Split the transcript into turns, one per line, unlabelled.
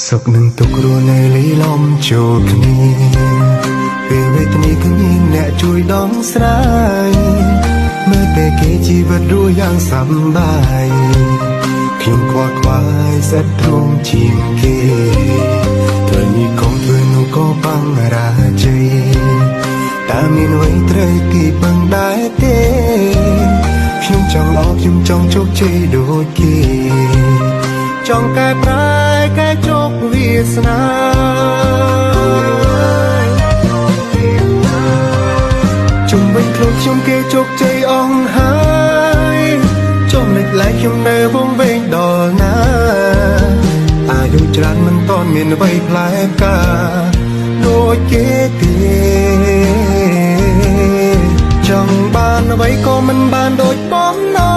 សុខនឹងទុក្ខរស់នៅលីឡំចូលគ្នាពេលវេទនាគ្មានអ្នកជួយដងស្រាយមើលតែគេជីវិតរស់យ៉ាងសប្បាយខ្ញុំខ្វល់ខ្វាយស្អិតទ្រង់ជាងគេធ្វើនេះកុំធ្វើនោះក៏បង្រាជ័យតែមានអ្វីត្រូវគេបង្ដែរទេខ្ញុំចង់ល្អខ្ញុំចង់ជោគជ័យដូចគេចង់កែប្រែកែជោគវាសនាជុំវិញខ្លួនខ្ញុំគេជោគជ័យអស់ហើយចំណុចឡែកខ្ញុំនៅវងវែងដល់ណាអាយុច្រើនមិនតន់មានអ្វីផ្លែផ្កាដូចគេទេចង់បានអ្វីក៏មិនបានដូចបំណង